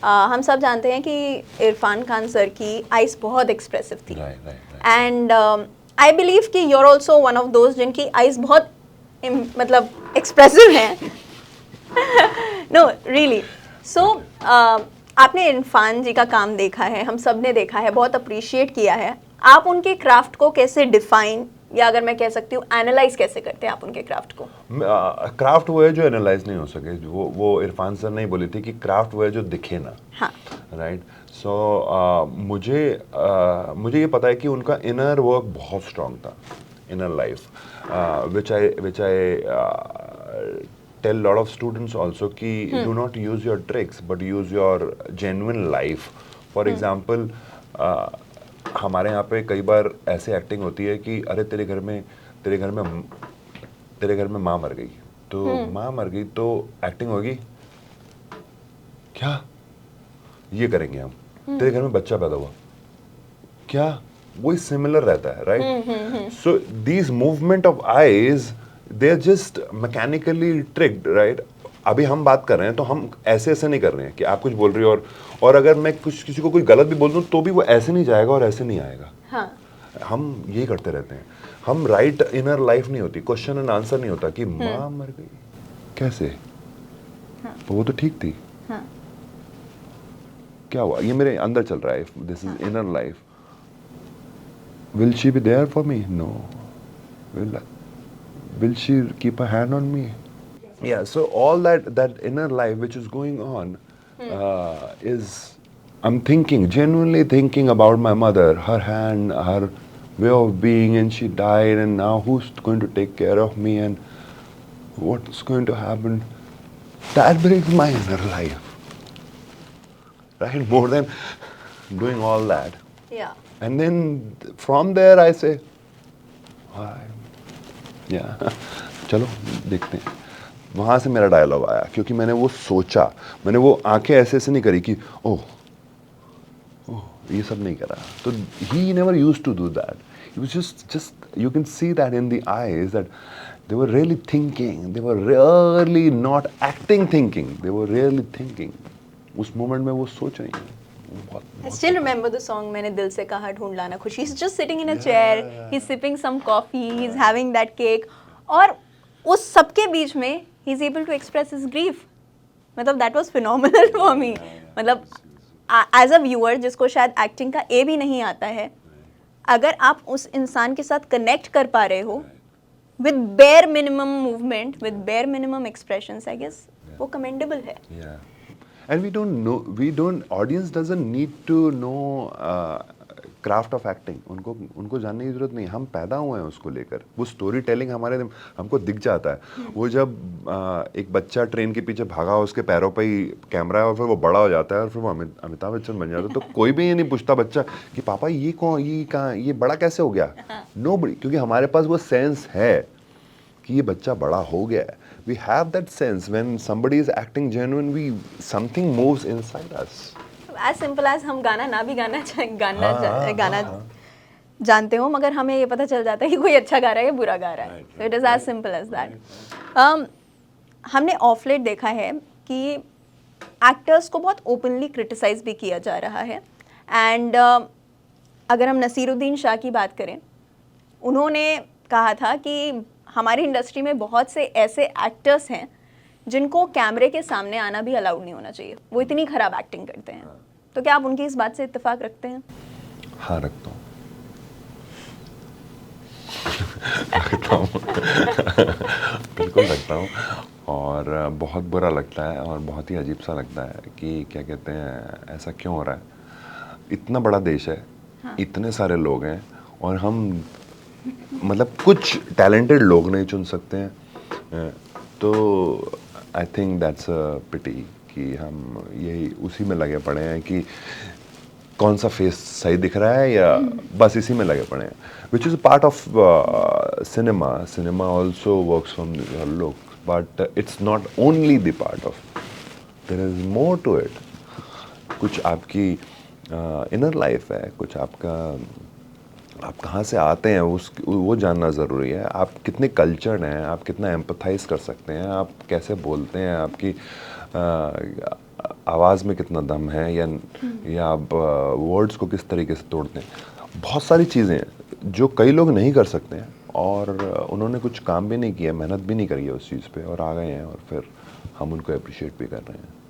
हम सब जानते हैं कि इरफान खान सर की आइज बहुत एक्सप्रेसिव थी एंड आई बिलीव कि you are also one of those जिनकी आइज बहुत मतलब एक्सप्रेसिव हैं। No really. सो आपने इरफान जी का काम देखा है, हम सब ने देखा है, बहुत अप्रिशिएट किया है। आप उनके क्राफ्ट को कैसे डिफाइन या अगर मैं कह सकती हूँ एनालाइज कैसे करते हैं आप उनके क्राफ्ट को? क्राफ्ट वो है जो एनालाइज नहीं हो सके। वो इरफान सर ने ही बोली थी कि क्राफ्ट वो है जो दिखे ना। हाँ। राइट। सो मुझे ये पता है कि उनका इनर वर्क बहुत स्ट्रांग था, inner life, which I tell lot of students also कि do not use your tricks but use your genuine life. For example हमारे यहाँ पे कई बार ऐसे एक्टिंग होती है कि अरे तेरे घर में माँ मर गई, तो माँ मर गई तो एक्टिंग होगी क्या, ये करेंगे हम। तेरे घर में बच्चा पैदा हुआ क्या, वही सिमिलर रहता है। Right. So these movement of eyes they are just mechanically tricked. Right. अभी हम बात कर रहे हैं तो हम ऐसे ऐसे नहीं कर रहे हैं कि आप कुछ बोल रही हो और अगर मैं कुछ किसी को कोई गलत भी बोल दूं तो भी वो ऐसे नहीं जाएगा और ऐसे नहीं आएगा। हाँ। हम ये करते रहते हैं। हम राइट इनर लाइफ नहीं होती, क्वेश्चन एंड आंसर नहीं होता कि माँ मर गई कैसे। हाँ। तो वो तो ठीक थी। हाँ। क्या हुआ, ये मेरे अंदर चल रहा है। This is inner life. Will she be there for me? No. Will she keep a hand on me? Yeah, so all that inner life which is going on is, I'm thinking, genuinely thinking about my mother, her hand, her way of being, and she died, and now who's going to take care of me, and what's going to happen. That brings my inner life, right? More than doing all that. Yeah. And then from there I say, why? Yeah, चलो देखते हैं। वहाँ से मेरा dialogue आया क्योंकि मैंने वो सोचा, मैंने वो आंखें ऐसे ऐसे नहीं करी कि ओह ओह ये सब नहीं करा। तो he never used to do that. He was just you can see that in the eyes that they were really thinking, they were really not acting thinking, they were really thinking. उस moment में वो सोच रही हैं। I still remember the song मैंने दिल से कहा ढूंढ लाना खुशी. He's just sitting in a chair, he's sipping some coffee, he's having that cake. और उस सबके बीच में he's able to express his grief. मतलब that was phenomenal for me. मतलब as a viewer जिसको शायद एक्टिंग का ए भी नहीं आता है, अगर आप उस इंसान के साथ कनेक्ट कर पा रहे हो with bare minimum movement, with bare minimum expressions, I guess वो commendable है. Yeah. And audience doesn't need to know craft of acting. उनको जानने की जरूरत नहीं, हम पैदा हुए हैं उसको लेकर। वो स्टोरी टेलिंग हमको दिख जाता है। वो जब एक बच्चा ट्रेन के पीछे भागा, उसके पैरों पे ही कैमरा है और फिर वो बड़ा हो जाता है और फिर वो अमिताभ बच्चन बन जाता है, तो कोई भी ये नहीं पूछता बच्चा कि पापा ये कौन, ये कहाँ, ये बड़ा कैसे हो गया। नोबडी, क्योंकि हमारे पास वो सेंस है कि ये बच्चा बड़ा हो गया है। We have that sense when somebody is acting genuine, something moves inside us. As simple as हम गाना ना भी गाना जानते हो, मगर हमें ये पता चल जाता है कि कोई अच्छा गा रहा है या बुरा गा रहा है. So it is as simple as that. हमने ऑफ लेट देखा है कि एक्टर्स को बहुत ओपनली क्रिटिसाइज भी किया जा रहा है. एंड अगर हम नसीरुद्दीन शाह की बात करें, उन्होंने कहा था कि हमारी इंडस्ट्री में बहुत से ऐसे एक्टर्स हैं जिनको कैमरे के सामने आना भी अलाउड नहीं होना चाहिए, वो इतनी खराब एक्टिंग करते हैं. तो क्या आप उनकी इस बात से इत्तेफाक रखते हैं? हाँ, रखता हूँ। बिल्कुल रखता हूँ। और बहुत बुरा लगता है और बहुत ही अजीब सा लगता है कि क्या कहते हैं, ऐसा क्यों हो रहा है। इतना बड़ा देश है, हाँ। इतने सारे लोग हैं और हम मतलब कुछ टैलेंटेड लोग नहीं चुन सकते हैं। तो आई थिंक दैट्स अ पिटी कि हम यही उसी में लगे पड़े हैं कि कौन सा फेस सही दिख रहा है या बस इसी में लगे पड़े हैं, which is a part of cinema also works from look, but it's not only the part of, there is more to it. कुछ आपकी इनर लाइफ है, कुछ आप कहाँ से आते हैं वो जानना ज़रूरी है। आप कितने कल्चर्ड हैं, आप कितना एम्पथाइज कर सकते हैं, आप कैसे बोलते हैं, आपकी आवाज़ में कितना दम है, या आप वर्ड्स को किस तरीके से तोड़ते हैं। बहुत सारी चीज़ें हैं जो कई लोग नहीं कर सकते हैं, और उन्होंने कुछ काम भी नहीं किया, मेहनत भी नहीं करी है उस चीज़ पे, और आ गए हैं, और फिर हम उनको अप्रिशिएट भी कर रहे हैं।